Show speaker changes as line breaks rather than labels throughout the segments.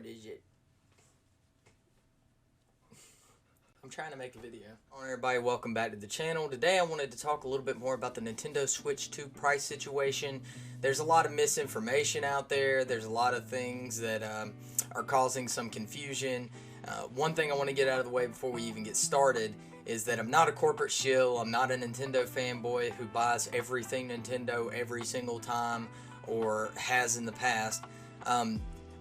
is it? I'm trying to make a video. Alright everybody, welcome back to the channel. Today I wanted to talk a little bit more about the Nintendo Switch 2 price situation. There's a lot of misinformation out there. There's a lot of things that are causing some confusion. One thing I want to get out of the way before we even get started is that I'm not a corporate shill. I'm not a Nintendo fanboy who buys everything Nintendo every single time or has in the past.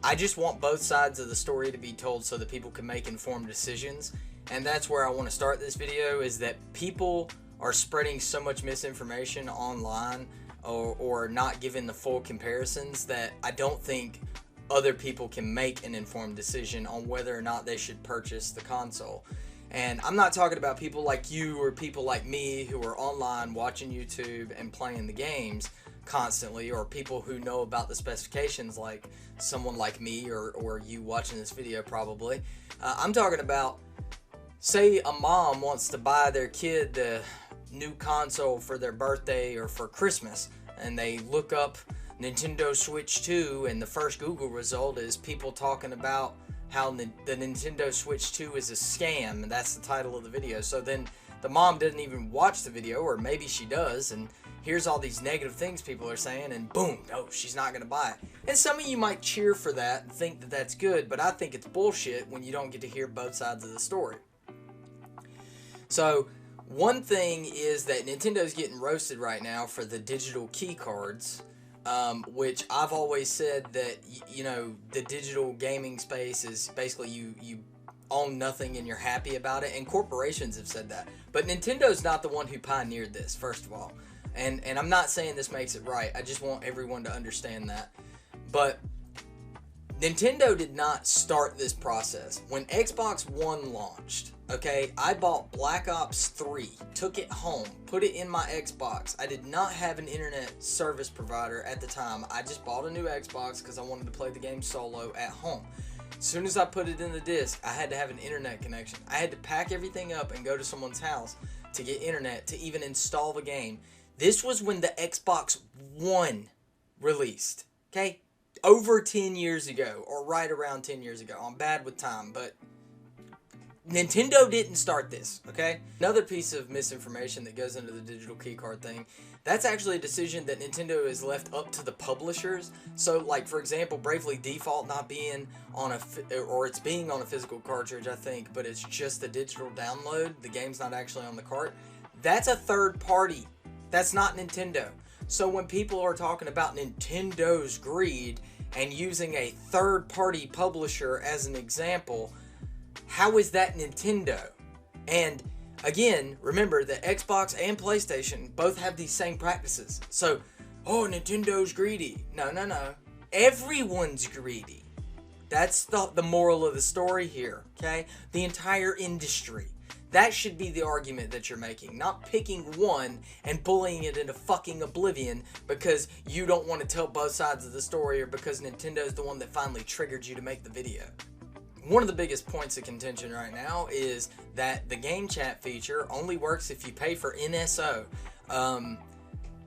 I just want both sides of the story to be told so that people can make informed decisions. And that's where I want to start this video, is that people are spreading so much misinformation online or not giving the full comparisons that I don't think other people can make an informed decision on whether or not they should purchase the console. And I'm not talking about people like you or people like me who are online watching YouTube and playing the games constantly, or people who know about the specifications like someone like me or you watching this video probably. I'm talking about, say a mom wants to buy their kid the new console for their birthday or for Christmas, and they look up Nintendo Switch 2 and the first Google result is people talking about how the Nintendo Switch 2 is a scam, and that's the title of the video. So then the mom doesn't even watch the video, or maybe she does, and here's all these negative things people are saying, and boom, oh, she's not going to buy it. And some of you might cheer for that and think that that's good, but I think it's bullshit when you don't get to hear both sides of the story. So one thing is that Nintendo's getting roasted right now for the digital key cards, which I've always said that, you know, the digital gaming space is basically you own nothing and you're happy about it, and corporations have said that. But Nintendo's not the one who pioneered this, first of all. And I'm not saying this makes it right. I just want everyone to understand that. But Nintendo did not start this process. When Xbox One launched, okay, I bought Black Ops 3, took it home, put it in my Xbox. I did not have an internet service provider at the time. I just bought a new Xbox because I wanted to play the game solo at home. As soon as I put it in the disc, I had to have an internet connection. I had to pack everything up and go to someone's house to get internet to even install the game. This was when the Xbox One released, okay? Over 10 years ago, or right around 10 years ago. I'm bad with time, but Nintendo didn't start this, okay? Another piece of misinformation that goes into the digital keycard thing, that's actually a decision that Nintendo has left up to the publishers. So, like, for example, Bravely Default not being on or it's being on a physical cartridge, I think, but it's just a digital download. The game's not actually on the cart. That's a third party. That's not Nintendo. So when people are talking about Nintendo's greed and using a third-party publisher as an example, how is that Nintendo? And again, remember that Xbox and PlayStation both have these same practices. So, oh, Nintendo's greedy. No, no, no. Everyone's greedy. That's the moral of the story here, okay? The entire industry. That should be the argument that you're making, not picking one and bullying it into fucking oblivion because you don't want to tell both sides of the story or because Nintendo's the one that finally triggered you to make the video. One of the biggest points of contention right now is that the game chat feature only works if you pay for NSO.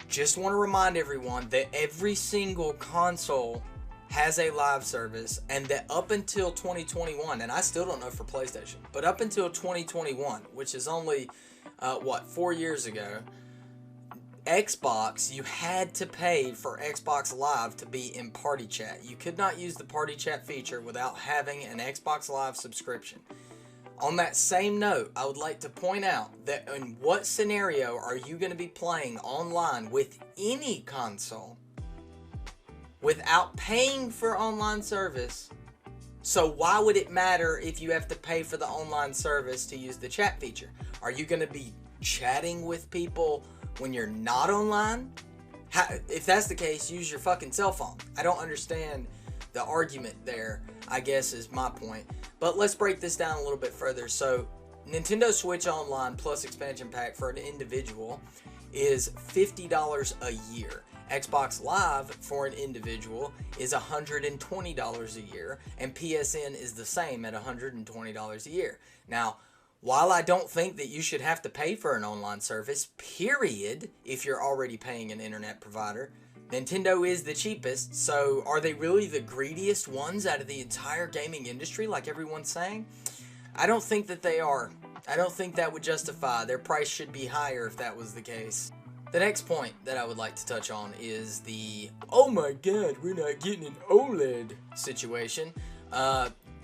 Just want to remind everyone that every single console has a live service, and that up until 2021, and I still don't know for PlayStation, but up until 2021, which is only, 4 years ago, Xbox, you had to pay for Xbox Live to be in Party Chat. You could not use the Party Chat feature without having an Xbox Live subscription. On that same note, I would like to point out that in what scenario are you going to be playing online with any console without paying for online service? So why would it matter if you have to pay for the online service to use the chat feature? Are you going to be chatting with people when you're not online? If that's the case, use your fucking cell phone. I don't understand the argument there, I guess, is my point. But let's break this down a little bit further. So Nintendo Switch Online plus expansion pack for an individual is $50 a year. Xbox Live for an individual is $120 a year, and PSN is the same at $120 a year. Now, while I don't think that you should have to pay for an online service, period, if you're already paying an internet provider, Nintendo is the cheapest, so are they really the greediest ones out of the entire gaming industry, like everyone's saying? I don't think that they are. I don't think that would justify. Their price should be higher if that was the case. The next point that I would like to touch on is the, oh my god, we're not getting an OLED situation.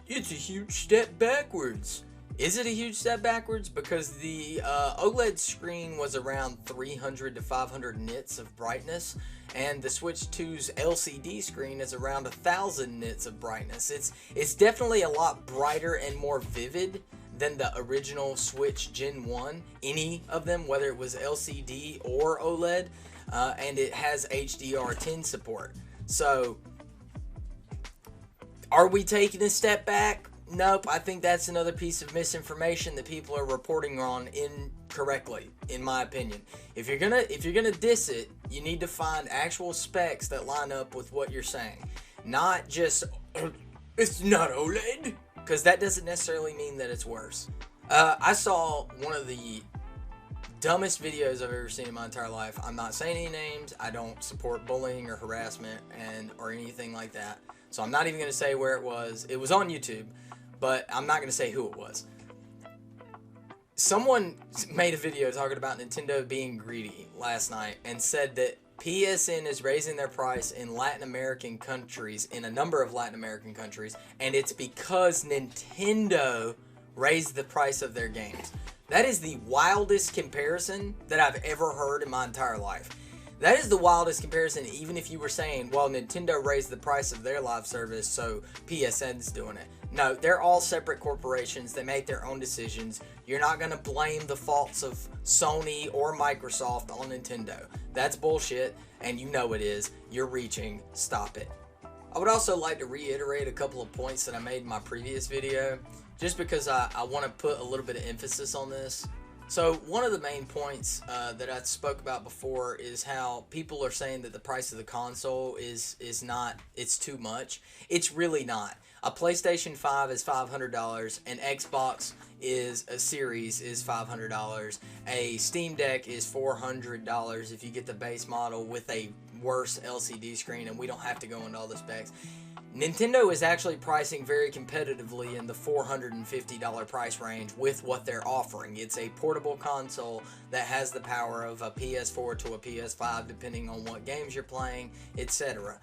It's a huge step backwards. Is it a huge step backwards? Because the OLED screen was around 300 to 500 nits of brightness, and the Switch 2's LCD screen is around 1,000 nits of brightness. It's definitely a lot brighter and more vivid than the original Switch Gen 1, any of them, whether it was LCD or OLED, and it has HDR10 support. So, are we taking a step back? Nope, I think that's another piece of misinformation that people are reporting on incorrectly, in my opinion. If you're gonna diss it, you need to find actual specs that line up with what you're saying. Not just, it's not OLED, because that doesn't necessarily mean that it's worse. I saw one of the dumbest videos I've ever seen in my entire life. I'm not saying any names. I don't support bullying or harassment or anything like that. So I'm not even going to say where it was. It was on YouTube, but I'm not going to say who it was. Someone made a video talking about Nintendo being greedy last night and said that PSN is raising their price in Latin American countries, in a number of Latin American countries, and it's because Nintendo raised the price of their games. That is the wildest comparison that I've ever heard in my entire life. That is the wildest comparison, even if you were saying, well, Nintendo raised the price of their live service, so PSN's doing it. No, they're all separate corporations. They make their own decisions. You're not going to blame the faults of Sony or Microsoft on Nintendo. That's bullshit, and you know it is. You're reaching. Stop it. I would also like to reiterate a couple of points that I made in my previous video, just because I want to put a little bit of emphasis on this. So one of the main points that I spoke about before is how people are saying that the price of the console is not, it's too much. It's really not. A PlayStation 5 is $500, an Xbox Series is $500, a Steam Deck is $400 if you get the base model with a worse LCD screen, and we don't have to go into all the specs. Nintendo is actually pricing very competitively in the $450 price range with what they're offering. It's a portable console that has the power of a PS4 to a PS5 depending on what games you're playing, etc.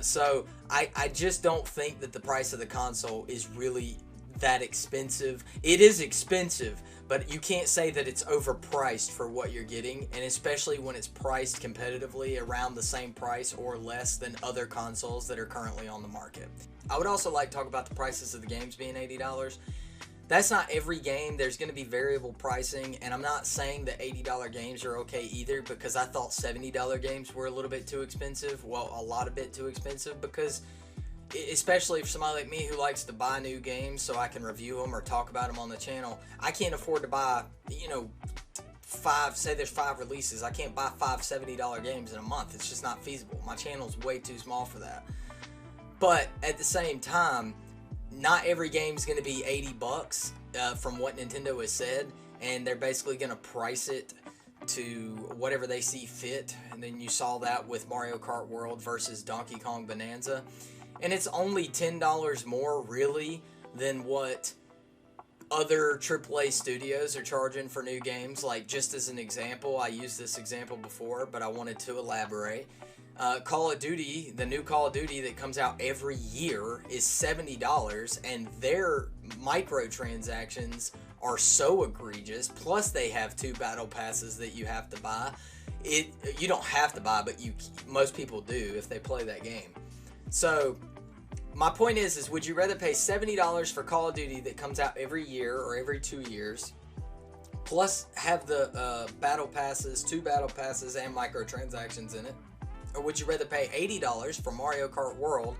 So I just don't think that the price of the console is really that expensive. It is expensive, but you can't say that it's overpriced for what you're getting, and especially when it's priced competitively around the same price or less than other consoles that are currently on the market. I would also like to talk about the prices of the games being $80. That's not every game. There's going to be variable pricing, and I'm not saying that $80 games are okay either, because I thought $70 games were a little bit too expensive. Well, a lot of bit too expensive, because especially for somebody like me who likes to buy new games so I can review them or talk about them on the channel, I can't afford to buy, say there's 5 releases. I can't buy 5 $70 games in a month. It's just not feasible. My channel's way too small for that. But at the same time, not every game's going to be $80 from what Nintendo has said, and they're basically going to price it to whatever they see fit. And then you saw that with Mario Kart World versus Donkey Kong Bonanza. And it's only $10 more, really, than what other AAA studios are charging for new games. Like, just as an example, I used this example before, but I wanted to elaborate. Call of Duty, the new Call of Duty that comes out every year, is $70, and their microtransactions are so egregious. Plus, they have 2 battle passes that you have to buy. You don't have to buy, but most people do if they play that game. So, my point is would you rather pay $70 for Call of Duty that comes out every year or every 2 years, plus have the battle passes, 2 battle passes, and microtransactions in it? Or would you rather pay $80 for Mario Kart World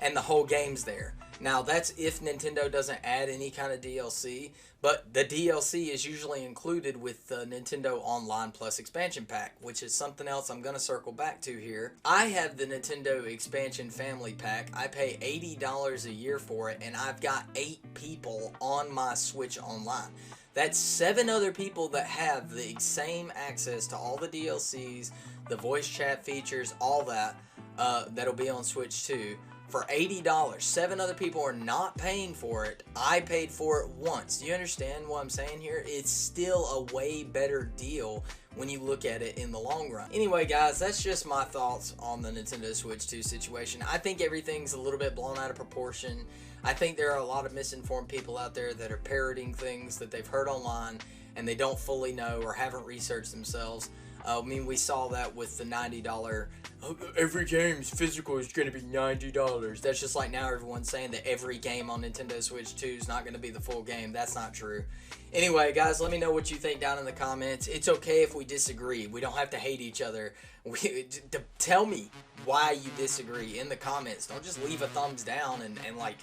and the whole game's there? Now, that's if Nintendo doesn't add any kind of DLC, but the DLC is usually included with the Nintendo Online Plus expansion pack, which is something else I'm going to circle back to here. I have the Nintendo expansion family pack. I pay $80 a year for it, and I've got 8 people on my Switch Online. That's 7 other people that have the same access to all the DLCs, the voice chat features, all that, that'll be on Switch 2 for $80. 7 other people are not paying for it. I paid for it once. Do you understand what I'm saying here? It's still a way better deal when you look at it in the long run. Anyway, guys, that's just my thoughts on the Nintendo Switch 2 situation. I think everything's a little bit blown out of proportion. I think there are a lot of misinformed people out there that are parroting things that they've heard online and they don't fully know or haven't researched themselves. I mean, we saw that with the $90, every game's physical is going to be $90. That's just like now everyone's saying that every game on Nintendo Switch 2 is not going to be the full game. That's not true. Anyway, guys, let me know what you think down in the comments. It's okay if we disagree. We don't have to hate each other. Tell me why you disagree in the comments. Don't just leave a thumbs down and like,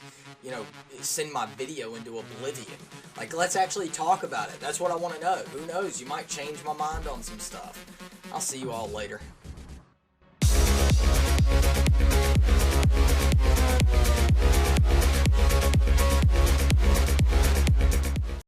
you know, send my video into oblivion. Like, let's actually talk about it. That's what I want to know. Who knows? You might change my mind on some stuff. I'll see you all later.